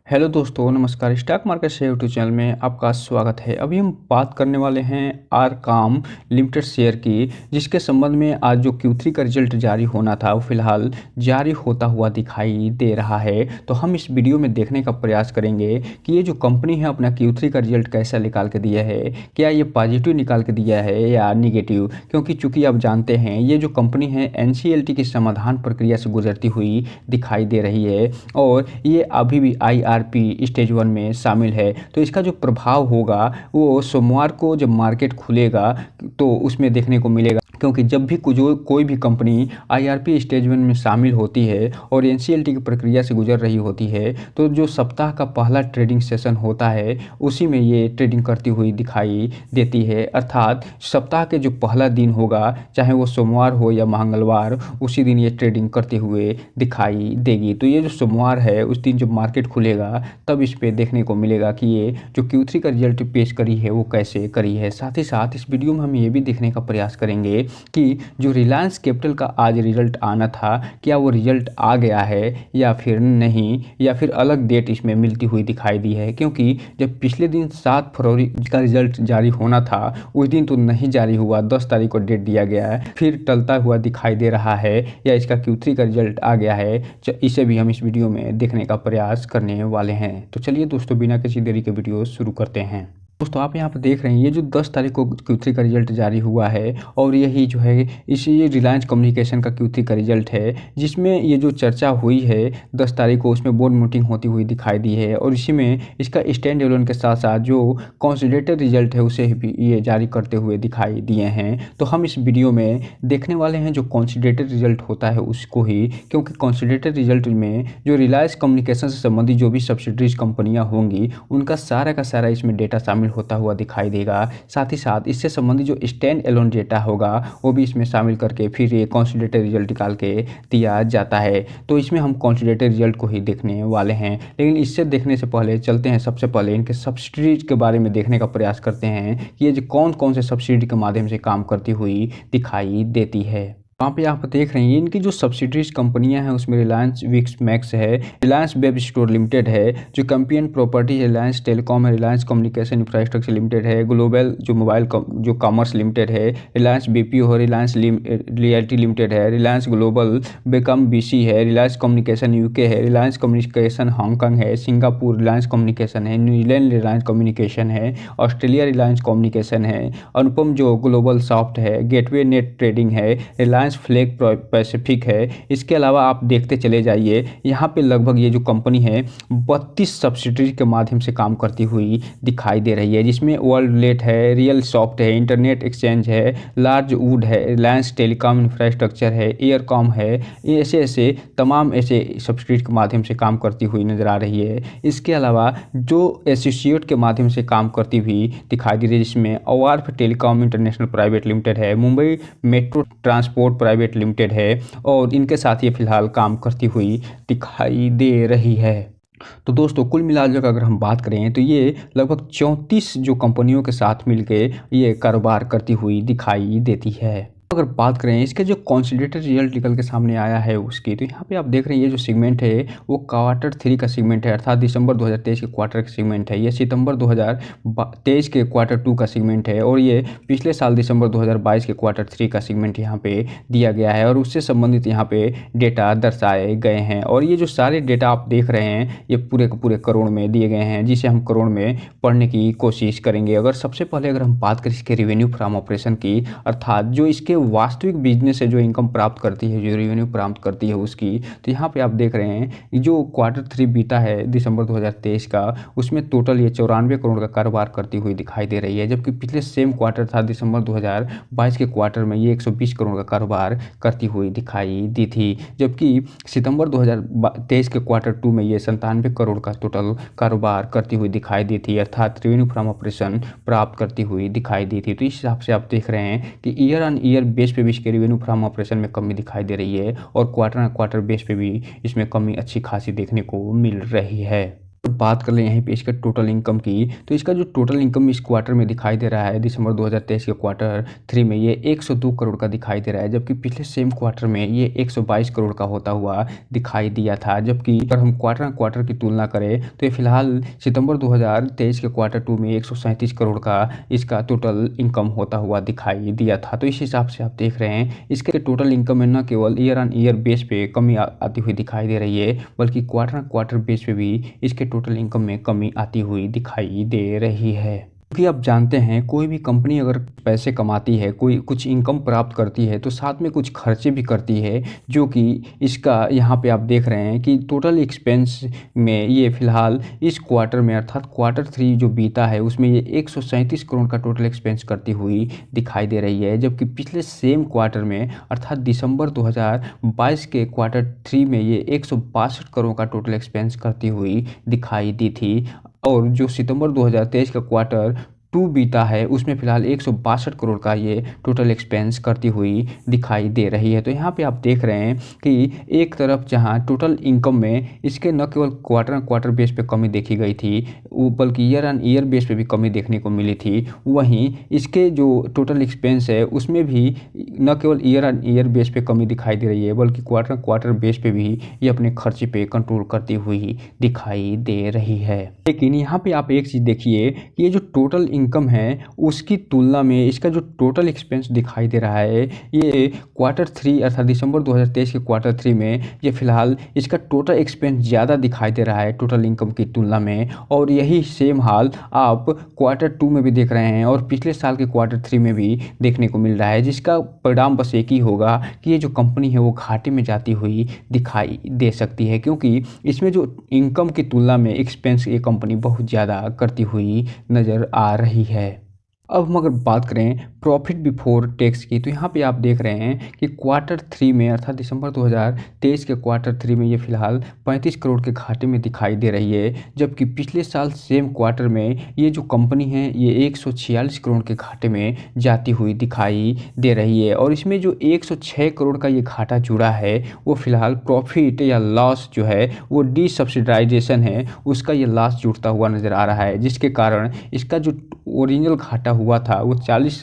Hello दोस्तों, नमस्कार। Stock market से यूट्यूब चैनल में आपका स्वागत है। अभी हम बात करने वाले हैं आरकॉम लिमिटेड शेयर की, जिसके संबंध में आज जो Q3 का रिजल्ट जारी होना था वो फिलहाल जारी होता हुआ दिखाई दे रहा है। तो हम इस वीडियो में देखने का प्रयास करेंगे कि ये जो कंपनी है अपना Q3 का रिजल्ट कैसा निकाल के दिया है, क्या ये पॉजिटिव निकाल के दिया है या निगेटिव। क्योंकि चूँकि आप जानते हैं ये जो कंपनी है NCLT की समाधान प्रक्रिया से गुजरती हुई दिखाई दे रही है और ये अभी भी IRP स्टेज 1 में शामिल है। तो इसका जो प्रभाव होगा वो सोमवार को जब मार्केट खुलेगा तो उसमें देखने को मिलेगा, क्योंकि जब भी कोई भी कंपनी IRP स्टेज 1 में शामिल होती है और NCLT की प्रक्रिया से गुजर रही होती है तो जो सप्ताह का पहला ट्रेडिंग सेशन होता है उसी में ये ट्रेडिंग करती हुई दिखाई देती है। अर्थात सप्ताह के जो पहला दिन होगा, चाहे वो सोमवार हो या मंगलवार, उसी दिन ये ट्रेडिंग करते हुए दिखाई देगी। तो ये जो सोमवार है उस दिन जब मार्केट खुलेगा तब इस पे देखने को मिलेगा कि ये जो Q3 का रिजल्ट पेश करी है वो कैसे करी है। साथ ही साथ इस वीडियो में हम ये भी देखने का प्रयास करेंगे कि जो रिलायंस कैपिटल का आज रिजल्ट आना था, क्या वो रिजल्ट आ गया है या फिर नहीं, या फिर अलग डेट इसमें मिलती हुई दिखाई दी है। क्योंकि जब पिछले दिन 7 फरवरी का रिजल्ट जारी होना था उस दिन तो नहीं जारी हुआ, 10 तारीख को डेट दिया गया है, फिर टलता हुआ दिखाई दे रहा है, या इसका Q3 का रिजल्ट आ गया है। इसे भी हम इस वीडियो में देखने का प्रयास करने वाले हैं। तो चलिए दोस्तों, बिना किसी देरी के वीडियो शुरू करते हैं। दोस्तों, आप यहाँ पर देख रहे हैं ये जो 10 तारीख को Q3 का रिजल्ट जारी हुआ है और यही जो है ये रिलायंस कम्युनिकेशन का Q3 का रिजल्ट है, जिसमें ये जो चर्चा हुई है 10 तारीख को, उसमें बोर्ड मीटिंग होती हुई दिखाई दी है और इसी में इसका स्टैंड एलोन के साथ साथ जो कंसोलिडेटेड रिजल्ट है उसे भी ये जारी करते हुए दिखाई दिए हैं। तो हम इस वीडियो में देखने वाले हैं जो कंसोलिडेटेड रिजल्ट होता है उसको ही, क्योंकि कंसोलिडेटेड रिजल्ट में जो रिलायंस कम्युनिकेशन से संबंधित जो भी सब्सिडरीज कंपनियाँ होंगी उनका सारा का सारा इसमें डेटा शामिल होता हुआ दिखाई देगा। साथ ही साथ इससे संबंधित जो स्टैंड एलोन डेटा होगा वो भी इसमें शामिल करके फिर ये कंसोलिडेटेड रिजल्ट निकाल के दिया जाता है। तो इसमें हम कंसोलिडेटेड रिजल्ट को ही देखने वाले हैं, लेकिन इससे देखने से पहले चलते हैं सबसे पहले इनके सब्सिडीज के बारे में देखने का प्रयास करते हैं कि ये जो कौन कौन से सब्सिडी के माध्यम से काम करती हुई दिखाई देती है। वहाँ पे आप देख रहे हैं इनकी जो सब्सिडरीज कंपनियां हैं उसमें रिलायंस विक्स मैक्स है, रिलायंस वेब स्टोर लिमिटेड है, जो कैंपियन प्रॉपर्टी है, रिलायंस टेलीकॉम है, रिलायंस कम्युनिकेशन इंफ्रास्ट्रक्चर लिमिटेड है, ग्लोबल जो मोबाइल जो कॉमर्स लिमिटेड है, रिलायंस BPO है, रिलायंस रियल्टी लिमिटेड है, रिलायंस ग्लोबल बेकम BC है, रिलायंस कम्युनिकेशन UK है, रिलायंस कम्युनिकेशन हांगकांग है, सिंगापुर रिलायंस कम्युनिकेशन है, न्यूजीलैंड रिलायंस कम्युनिकेशन है, ऑस्ट्रेलिया रिलायंस कम्युनिकेशन है, अनुपम जो ग्लोबल सॉफ्ट है, गेटवे नेट ट्रेडिंग है, रिलायंस फ्लैग पैसिफिक है। इसके अलावा आप देखते चले जाइए, यहाँ पे लगभग ये जो कंपनी है 32 सब्सिडरी के माध्यम से काम करती हुई दिखाई दे रही है, जिसमें वर्ल्ड लेट है, रियल सॉफ्ट है, इंटरनेट एक्सचेंज है, लार्ज वुड है, रिलायंस टेलीकॉम इंफ्रास्ट्रक्चर है, एयरकॉम है। ऐसे तमाम ऐसे सब्सिडरी के माध्यम से काम करती हुई नजर आ रही है। इसके अलावा जो एसोसिएट के माध्यम से काम करती हुई दिखाई दे रही है, जिसमें अवार्फ टेलीकॉम इंटरनेशनल प्राइवेट लिमिटेड है, Mumbai metro transport private limited है, और इनके साथ ये फिलहाल काम करती हुई दिखाई दे रही है। तो दोस्तों, कुल मिलाकर अगर हम बात करें तो ये लगभग 34 जो कंपनियों के साथ मिलके ये कारोबार करती हुई दिखाई देती है। अगर बात करें इसके जो कंसोलिडेटेड रिजल्ट निकल के सामने आया है उसकी, तो यहाँ पे आप देख रहे हैं ये जो सेगमेंट है वो Q3 का सेगमेंट है, अर्थात दिसंबर 2023 के क्वार्टर का सेगमेंट है। ये सितंबर 2023 के Q2 का सेगमेंट है और ये पिछले साल दिसंबर 2022 के Q3 का सेगमेंट यहाँ पे दिया गया है और उससे संबंधित यहाँ पे डेटा दर्शाए गए हैं। और ये जो सारे डेटा आप देख रहे हैं ये पूरे के पूरे करोड़ में दिए गए हैं, जिसे हम करोड़ में पढ़ने की कोशिश करेंगे। अगर सबसे पहले अगर हम बात करें इसके रेवेन्यू फ्रॉम ऑपरेशन की, अर्थात जो इसके वास्तविक बिजनेस से जो इनकम प्राप्त करती है, जो रेवेन्यू प्राप्त करती है उसकी, तो यहाँ पे आप देख रहे हैं जो Q3 बीता है दिसंबर 2023 का, उसमें टोटल ये 94 करोड़ का कारोबार करती हुई दिखाई दे रही है। जबकि पिछले सेम क्वार्टर था दिसंबर 2022 के क्वार्टर में ये 120 करोड़ का कारोबार करती हुई दिखाई दी थी। जबकि सितंबर 2023 के Q2 में ये 97 करोड़ का टोटल कारोबार करती हुई दिखाई दी थी, अर्थात रेवेन्यू फ्रॉम ऑपरेशन प्राप्त करती हुई दिखाई दी थी। तो इस हिसाब से आप देख रहे हैं कि ईयर ऑन ईयर बेस पे भी इसके रेवेन्यू फ्रॉम ऑपरेशन में कमी दिखाई दे रही है और क्वार्टर बेस पे भी इसमें कमी अच्छी खासी देखने को मिल रही है। बात कर लें यहीं पे इसका टोटल इनकम की, तो इसका जो टोटल इनकम इस क्वार्टर में दिखाई दे रहा है दिसंबर 2023 के क्वार्टर 3 में ये 102 करोड़ का दिखाई दे रहा है, जबकि पिछले सेम क्वार्टर में ये 122 करोड़ का होता हुआ दिखाई दिया था। जबकि अगर हम क्वार्टर की तुलना करें तो ये फिलहाल सितंबर 2023 के क्वार्टर 2 में 137 करोड़ का इसका टोटल इनकम होता हुआ दिखाई दिया था। तो इस हिसाब से आप देख रहे हैं इसके टोटल इनकम में न केवल ईयर ऑन ईयर बेस पे कमी आती हुई दिखाई दे रही है, बल्कि क्वार्टर बेस पे भी इसके टोटल इनकम में कमी आती हुई दिखाई दे रही है। क्योंकि आप जानते हैं कोई भी कंपनी अगर पैसे कमाती है, कोई कुछ इनकम प्राप्त करती है, तो साथ में कुछ खर्चे भी करती है, जो कि इसका यहाँ पे आप देख रहे हैं कि टोटल एक्सपेंस में ये फिलहाल इस क्वार्टर में अर्थात क्वार्टर 3 जो बीता है उसमें ये 137 करोड़ का टोटल एक्सपेंस करती हुई दिखाई दे रही है। जबकि पिछले सेम क्वार्टर में अर्थात दिसंबर 2022 के क्वार्टर 3 में ये 162 करोड़ का टोटल एक्सपेंस करती हुई दिखाई दी थी। और जो सितंबर 2023 का क्वार्टर 2 बीता है उसमें फिलहाल 162 करोड़ का ये टोटल एक्सपेंस करती हुई दिखाई दे रही है। तो यहाँ पे आप देख रहे हैं कि एक तरफ जहाँ टोटल इनकम में इसके न केवल क्वार्टर बेस पे कमी देखी गई थी, बल्कि ईयर ऑन ईयर बेस पे भी कमी देखने को मिली थी, वहीं इसके जो टोटल एक्सपेंस है उसमें भी न केवल ईयर ऑन ईयर बेस पे कमी दिखाई दे रही है, बल्कि क्वार्टर बेस पे भी ये अपने खर्चे पे कंट्रोल करती हुई दिखाई दे रही है। लेकिन यहाँ पे आप एक चीज़ देखिए कि ये जो टोटल इनकम है उसकी तुलना में इसका जो टोटल एक्सपेंस दिखाई दे रहा है ये क्वार्टर 3 अर्थात दिसंबर 2023 के क्वार्टर 3 में ये फिलहाल इसका टोटल एक्सपेंस ज़्यादा दिखाई दे रहा है टोटल इनकम की तुलना में। और यही सेम हाल आप क्वार्टर 2 में भी देख रहे हैं और पिछले साल के क्वार्टर 3 में भी देखने को मिल रहा है, जिसका परिणाम बस एक ही होगा कि ये जो कंपनी है वो घाटे में जाती हुई दिखाई दे सकती है, क्योंकि इसमें जो इनकम की तुलना में एक्सपेंस ये कंपनी बहुत ज़्यादा करती हुई नज़र आ रही है। अब हम अगर बात करें प्रॉफिट बिफोर टैक्स की, तो यहाँ पे आप देख रहे हैं कि क्वार्टर 3 में अर्थात दिसंबर 2023 के क्वार्टर 3 में ये फिलहाल 35 करोड़ के घाटे में दिखाई दे रही है, जबकि पिछले साल सेम क्वार्टर में ये जो कंपनी है ये 146 करोड़ के घाटे में जाती हुई दिखाई दे रही है। और इसमें जो 106 करोड़ का ये घाटा जुड़ा है वो फिलहाल प्रॉफिट या लॉस जो है वो डिसब्सिडाइजेशन है उसका ये लॉस जुड़ता हुआ नज़र आ रहा है, जिसके कारण इसका जो ओरिजिनल घाटा हुआ था वो 40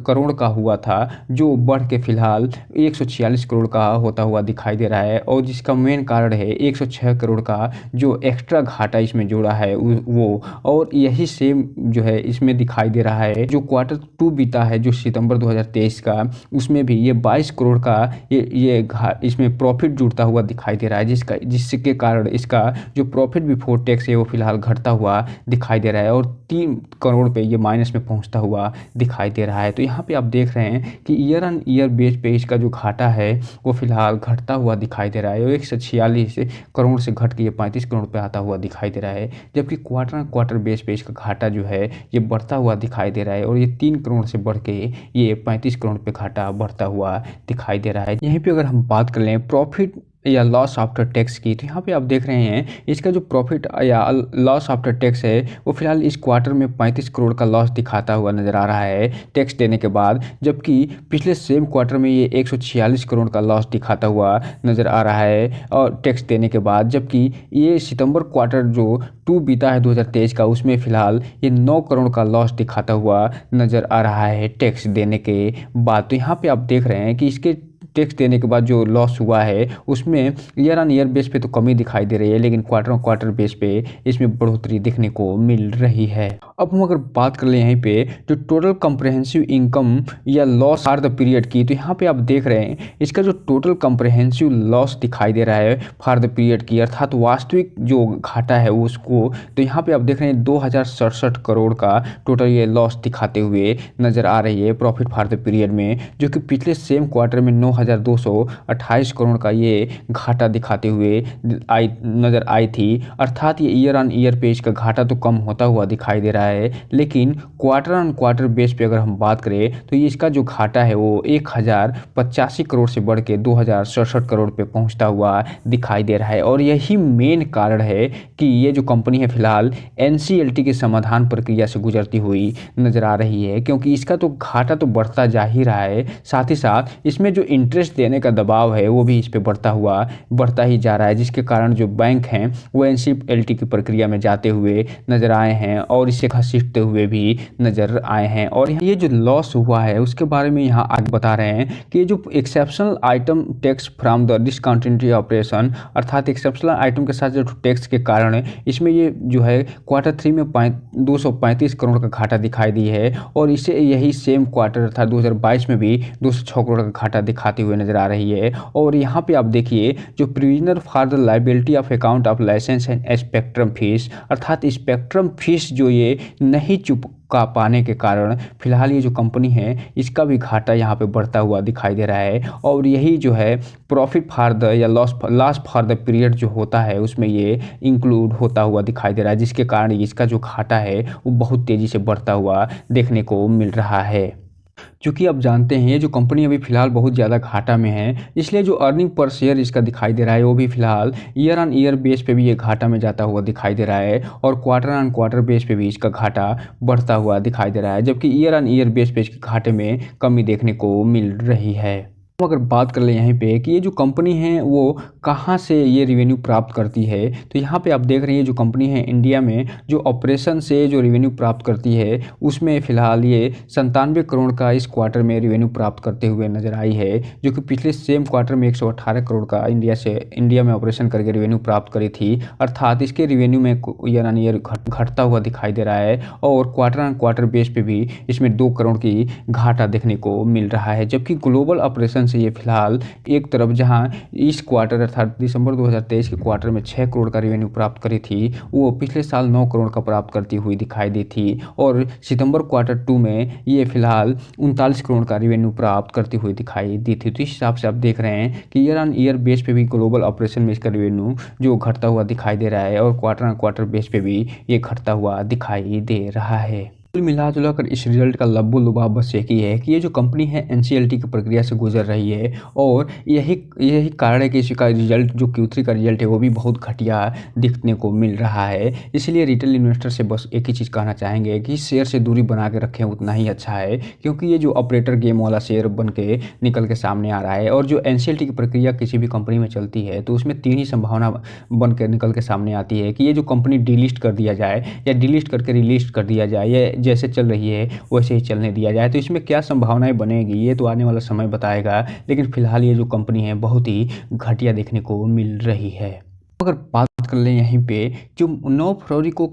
करोड़ का हुआ था, जो बढ़ के फिलहाल 146 करोड़ का होता हुआ दिखाई दे रहा है। और जिसका मेन कारण है 106 करोड़ का जो एक्स्ट्रा घाटा इसमें जोड़ा है वो, और यही सेम जो है इसमें दिखाई दे रहा है जो क्वार्टर 2 बीता है जो सितंबर 2023 का, उसमें भी ये 22 करोड़ का ये इसमें प्रॉफिट जुड़ता हुआ दिखाई दे रहा है, जिसके कारण इसका जो प्रॉफिट बिफोर टैक्स है वो फिलहाल घटता हुआ दिखाई दे रहा है और 3 करोड़ पे ये माइनस में पहुंचता हुआ दिखाई दे रहा है। तो यहाँ पे आप देख रहे हैं कि ईयर ऑन ईयर बेस पे इसका जो घाटा है वो फिलहाल घटता हुआ दिखाई दे रहा है और 146 करोड़ से घट के ये 35 करोड़ पे आता हुआ दिखाई दे रहा है, जबकि क्वार्टर बेस पे इसका घाटा जो है ये बढ़ता हुआ दिखाई दे रहा है और ये 3 करोड़ से बढ़ के ये 35 करोड़ पे घाटा बढ़ता हुआ दिखाई दे रहा है। यहीं पे अगर हम बात कर लें प्रॉफिट या लॉस आफ्टर टैक्स की, तो यहाँ पे आप देख रहे हैं इसका जो प्रॉफिट या लॉस आफ्टर टैक्स है वो फिलहाल इस क्वार्टर में 35 करोड़ का लॉस दिखाता हुआ नज़र आ रहा है टैक्स देने के बाद, जबकि पिछले सेम क्वार्टर में ये 146 करोड़ का लॉस दिखाता हुआ नज़र आ रहा है और टैक्स देने के बाद। जबकि ये सितंबर क्वार्टर जो 2 बीता है 2023 का उसमें फ़िलहाल ये 9 करोड़ का लॉस दिखाता हुआ नज़र आ रहा है टैक्स देने के बाद। तो यहाँ पर आप देख रहे हैं कि इसके टैक्स देने के बाद जो लॉस हुआ है उसमें ईयर ऑन ईयर बेस पे तो कमी दिखाई दे रही है, लेकिन क्वार्टर बेस पे इसमें बढ़ोतरी देखने को मिल रही है। अब हम अगर बात कर लें यहीं पे जो टोटल कॉम्प्रहेंसिव इनकम या लॉस फॉर द पीरियड की, तो यहाँ पे आप देख रहे हैं इसका जो टोटल कॉम्प्रहेंसिव लॉस दिखाई दे रहा है फॉर द पीरियड की अर्थात वास्तविक जो घाटा है उसको, तो यहाँ पे आप देख रहे हैं 2067 करोड़ का टोटल ये लॉस दिखाते हुए नज़र आ रही है प्रॉफिट फॉर द पीरियड में, जो कि पिछले सेम क्वार्टर में 9,228 करोड़ का ये घाटा दिखाते हुए नज़र आई थी। अर्थात ये ईयर ऑन ईयर पे इसका घाटा तो कम होता हुआ दिखाई दे रहा है, लेकिन क्वार्टर ऑन क्वार्टर बेस पे अगर हम बात करें तो ये इसका जो घाटा है वो 1,085 करोड़ से बढ़ के 2,067 करोड़ पे पहुंचता हुआ दिखाई दे रहा है। और यही मेन कारण है कि ये जो कंपनी है फिलहाल NCLT के समाधान प्रक्रिया से गुजरती हुई नज़र आ रही है, क्योंकि इसका तो घाटा तो बढ़ता जा ही रहा है, साथ ही साथ इसमें जो इंटरेस्ट इंटरेस्ट देने का दबाव है वो भी इस पे बढ़ता ही जा रहा है, जिसके कारण जो बैंक हैं वो एनसीएलटी की प्रक्रिया में जाते हुए नजर आए हैं और इसे घसीटते हुए भी नजर आए हैं। और ये जो लॉस हुआ है उसके बारे में यहाँ आगे बता रहे हैं कि ये जो exceptional item tax from the discontinuity operation, अर्थात एक्सेप्शनल आइटम के साथ जो टैक्स के कारण इसमें ये जो है Q3 में 235 करोड़ का घाटा दिखाई दी है और इसे यही सेम क्वार्टर अर्थात 2022 में भी 206 करोड़ का घाटा दिखाती हुए नजर आ रही है। और यहाँ पे आप देखिए जो provisioner for the liability of account of licence and spectrum fees, अर्थात स्पेक्ट्रम फीस जो ये नहीं चुका पाने के कारण फिलहाल ये जो कंपनी है इसका भी घाटा यहाँ पे बढ़ता हुआ दिखाई दे रहा है। और यही जो है प्रॉफिट फॉर द या लॉस फॉर द पीरियड जो होता है उसमें ये इंक्लूड होता हुआ दिखाई दे रहा है, जिसके कारण इसका जो घाटा है वो बहुत तेज़ी से बढ़ता हुआ देखने को मिल रहा है। क्योंकि आप जानते हैं ये जो कंपनी अभी फ़िलहाल बहुत ज़्यादा घाटा में है, इसलिए जो अर्निंग पर शेयर इसका दिखाई दे रहा है वो भी फ़िलहाल ईयर ऑन ईयर बेस पे भी ये घाटा में जाता हुआ दिखाई दे रहा है और क्वार्टर ऑन क्वार्टर बेस पे भी इसका घाटा बढ़ता हुआ दिखाई दे रहा है, जबकि ईयर ऑन ईयर बेस पे इसके घाटे में कमी देखने को मिल रही है। अगर बात कर ले यहीं पे कि ये जो कंपनी है वो कहाँ से ये रेवेन्यू प्राप्त करती है, तो यहाँ पे आप देख रहे हैं जो कंपनी है इंडिया में जो ऑपरेशन से जो रेवेन्यू प्राप्त करती है उसमें फ़िलहाल ये 97 करोड़ का इस क्वार्टर में रेवेन्यू प्राप्त करते हुए नज़र आई है, जो कि पिछले सेम क्वार्टर में 118 करोड़ का इंडिया में ऑपरेशन करके रेवेन्यू प्राप्त करी थी। अर्थात इसके रेवेन्यू में ईयर ऑन ईयर घटता हुआ दिखाई दे रहा है और क्वार्टर ऑन क्वार्टर बेस पे भी इसमें 2 करोड़ की घाटा देखने को मिल रहा है, जबकि ग्लोबल ऑपरेशन से ये फिलहाल एक तरफ जहां इस क्वार्टर अर्थात दिसंबर 2023 के क्वार्टर में 6 करोड़ का रेवेन्यू प्राप्त करी थी, वो पिछले साल 9 करोड़ का प्राप्त करती हुई दिखाई दी थी और सितंबर क्वार्टर 2 में ये फिलहाल 39 करोड़ का रेवेन्यू प्राप्त करती हुई दिखाई दी थी। तो इस हिसाब से आप देख रहे हैं कि ईयर ऑन ईयर बेस पे भी ग्लोबल ऑपरेशन में इसका रेवेन्यू जो घटता हुआ दिखाई दे रहा है और क्वार्टर ऑन क्वार्टर बेस पे भी ये घटता हुआ दिखाई दे रहा है। मिला जुला कर इस रिजल्ट का लब्बो लुभाव बस एक ही है कि ये जो कंपनी है एनसीएलटी की प्रक्रिया से गुजर रही है और यही कारण है कि इसका रिजल्ट जो Q3 का रिजल्ट है वो भी बहुत घटिया दिखने को मिल रहा है। इसलिए रिटेल इन्वेस्टर से बस एक ही चीज़ कहना चाहेंगे कि शेयर से दूरी बना के रखें, उतना ही अच्छा है, क्योंकि ये जो ऑपरेटर गेम वाला शेयर बन के निकल के सामने आ रहा है और जो एनसीएलटी की प्रक्रिया किसी भी कंपनी में चलती है तो उसमें 3 ही संभावना बन के निकल के सामने आती है कि ये जो कंपनी डिलिस्ट कर दिया जाए या डिलिस्ट करके रिलिस्ट कर दिया जाए या जैसे चल रही है वैसे ही चलने दिया जाए। तो इसमें क्या संभावनाएं बनेगी ये तो आने वाला समय बताएगा, लेकिन फिलहाल ये जो कंपनी है बहुत ही घटिया देखने को मिल रही है। अगर बात कर लें यहीं पे जो 9 फरवरी को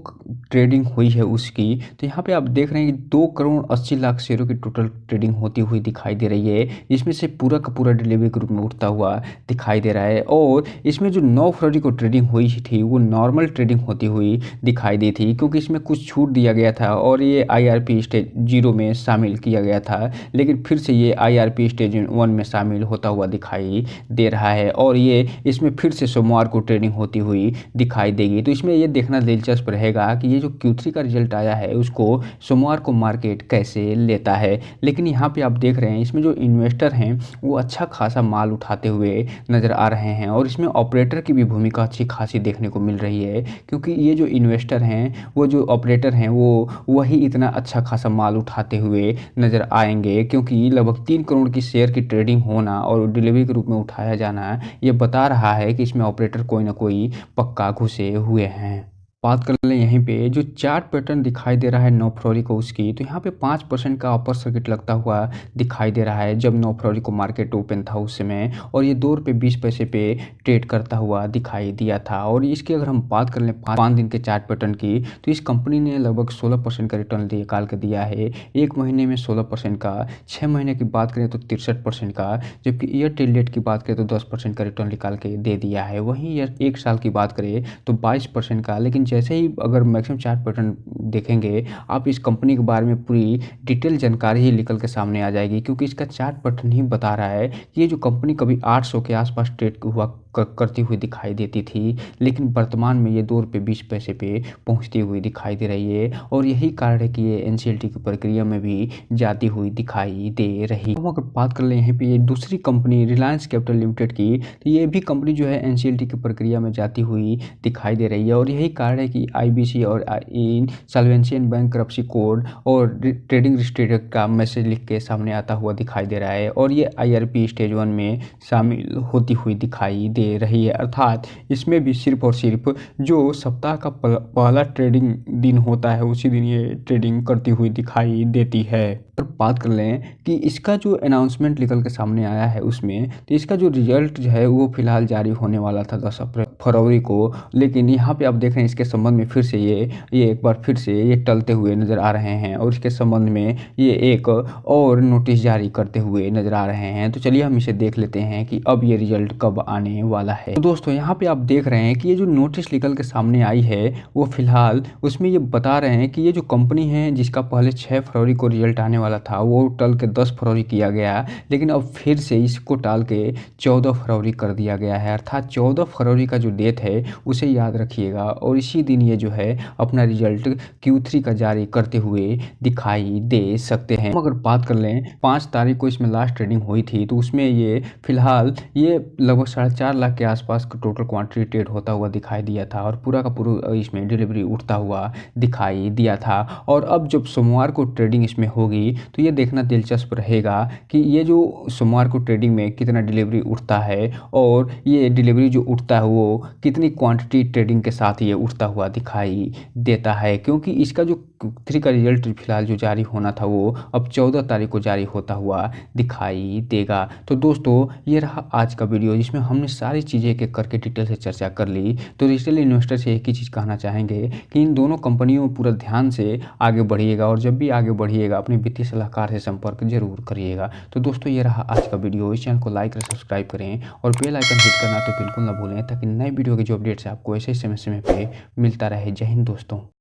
ट्रेडिंग हुई है उसकी, तो यहाँ पे आप देख रहे हैं कि 2 करोड़ 80 लाख शेयरों की टोटल ट्रेडिंग होती हुई दिखाई दे रही है, जिसमें से पूरा का पूरा डिलीवरी के रूप में उठता हुआ दिखाई दे रहा है। और इसमें जो 9 फरवरी को ट्रेडिंग हुई थी वो नॉर्मल ट्रेडिंग होती हुई दिखाई दी थी, क्योंकि इसमें कुछ छूट दिया गया था और ये IRP स्टेज 0 में शामिल किया गया था, लेकिन फिर से ये IRP स्टेज 1 में शामिल होता हुआ दिखाई दे रहा है और ये इसमें फिर से सोमवार को ट्रेडिंग होती हुई दिखाई देगी। तो इसमें ये देखना दिलचस्प रहेगा कि ये जो Q3 का रिजल्ट आया है उसको सोमवार को मार्केट कैसे लेता है। लेकिन यहाँ पे आप देख रहे हैं इसमें जो इन्वेस्टर हैं वो अच्छा खासा माल उठाते हुए नज़र आ रहे हैं और इसमें ऑपरेटर की भी भूमिका अच्छी खासी देखने को मिल रही है, क्योंकि ये जो इन्वेस्टर हैं वो जो ऑपरेटर हैं वो वही इतना अच्छा खासा माल उठाते हुए नज़र आएंगे, क्योंकि लगभग 3 करोड़ की शेयर की ट्रेडिंग होना और डिलीवरी के रूप में उठाया जाना ये बता रहा है कि इसमें ऑपरेटर कोई ना कोई पक्का घुसे हुए हैं। बात कर लें यहीं पे जो चार्ट पैटर्न दिखाई दे रहा है 9 फरवरी को उसकी, तो यहाँ पे 5% का अपर सर्किट लगता हुआ दिखाई दे रहा है जब 9 फरवरी को मार्केट ओपन था उस समय, और ये ₹2.20 पे ट्रेड करता हुआ दिखाई दिया था। और इसकी अगर हम बात कर लें 5 दिन के चार्ट पैटर्न की, तो इस कंपनी ने लगभग 16% का रिटर्न निकाल के दिया है, 1 महीने में 16% का, 6 महीने की बात करें तो 63% का, जबकि ईयर टिल डेट की बात करें तो 10% का रिटर्न निकाल के दे दिया है। वहीं 1 साल की बात करें तो 22% का। लेकिन जैसे ही अगर मैक्सिमम चार्ट पैटर्न देखेंगे आप इस कंपनी के बारे में पूरी डिटेल जानकारी ही निकल के सामने आ जाएगी, क्योंकि इसका चार्ट पैटर्न ही बता रहा है कि ये जो कंपनी कभी 800 के आसपास ट्रेड हुआ करती हुई दिखाई देती थी, लेकिन वर्तमान में ये 2 रुपये 20 पैसे पे पहुँचती हुई दिखाई दे रही है और यही कारण है कि ये एनसीएलटी की प्रक्रिया में भी जाती हुई दिखाई दे रही है। हम अगर बात कर लें यहाँ पे ये दूसरी कंपनी रिलायंस कैपिटल लिमिटेड की, तो ये भी कंपनी जो है एनसीएलटी की प्रक्रिया में जाती हुई दिखाई दे रही है और यही कारण है कि आईबीसी और इंसॉल्वेंसी एंड बैंक्रप्सी कोड और ट्रेडिंग रिस्ट्रिक्टेड का मैसेज लिख के सामने आता हुआ दिखाई दे रहा है और ये आईआरपी स्टेज 1 में शामिल होती हुई दिखाई दे रही है। अर्थात इसमें भी सिर्फ और सिर्फ जो सप्ताह का पहला ट्रेडिंग दिन होता है उसी दिन ये ट्रेडिंग करती हुई दिखाई देती है। और बात कर लें कि इसका जो अनाउंसमेंट निकल के सामने आया है उसमें, तो इसका जो रिजल्ट जो है वो फिलहाल जारी होने वाला था 10 फरवरी को, लेकिन यहाँ पे आप देख रहे हैं इसके संबंध में फिर से ये एक बार फिर से ये टलते हुए नज़र आ रहे हैं और इसके संबंध में ये एक और नोटिस जारी करते हुए नज़र आ रहे हैं। तो चलिए हम इसे देख लेते हैं कि अब ये रिजल्ट कब आने वाला है। तो दोस्तों यहाँ पे आप देख रहे हैं कि ये जो नोटिस निकल के सामने आई है वो फिलहाल उसमें ये बता रहे हैं कि ये जो कंपनी है जिसका पहले 6 फरवरी को रिजल्ट आने वाला था वो टल के 10 फरवरी किया गया, लेकिन अब फिर से इसको टाल के 14 फरवरी कर दिया गया है। अर्थात 14 फरवरी का जो डेट है उसे याद रखिएगा और इसी दिन ये जो है अपना रिजल्ट Q3 का जारी करते हुए दिखाई दे सकते हैं। हम अगर बात कर लें 5 तारीख को इसमें लास्ट ट्रेडिंग हुई थी, तो उसमें ये फिलहाल ये लगभग 4.5 लाख के आसपास का टोटल क्वांटिटी ट्रेड होता हुआ दिखाई दिया था और पूरा का पूरा इसमें डिलीवरी उठता हुआ दिखाई दिया था। और अब जब सोमवार को ट्रेडिंग इसमें होगी तो ये देखना दिलचस्प रहेगा कि ये जो सोमवार को ट्रेडिंग में कितना डिलीवरी उठता है और ये डिलीवरी जो उठता है वो कितनी क्वांटिटी ट्रेडिंग के साथ ये उठता हुआ दिखाई देता है, क्योंकि इसका जो Q3 का रिजल्ट फिलहाल जो जारी होना था वो अब 14 तारीख को जारी होता हुआ दिखाई देगा। तो दोस्तों ये रहा आज का वीडियो जिसमें हमने सारी चीज़ें एक एक करके डिटेल से चर्चा कर ली। तो डिजिटल इन्वेस्टर से एक ही चीज़ कहना चाहेंगे कि इन दोनों कंपनियों में पूरा ध्यान से आगे बढ़िएगा और जब भी आगे बढ़िएगा अपने वित्तीय सलाहकार से संपर्क जरूर करिएगा। तो दोस्तों ये रहा आज का वीडियो। इस चैनल को लाइक और सब्सक्राइब करें और बेल आइकन हिट करना तो बिल्कुल ना भूलें ताकि नए वीडियो के जो अपडेट्स है आपको ऐसे समय समय पे मिलता रहे। जय हिंद दोस्तों।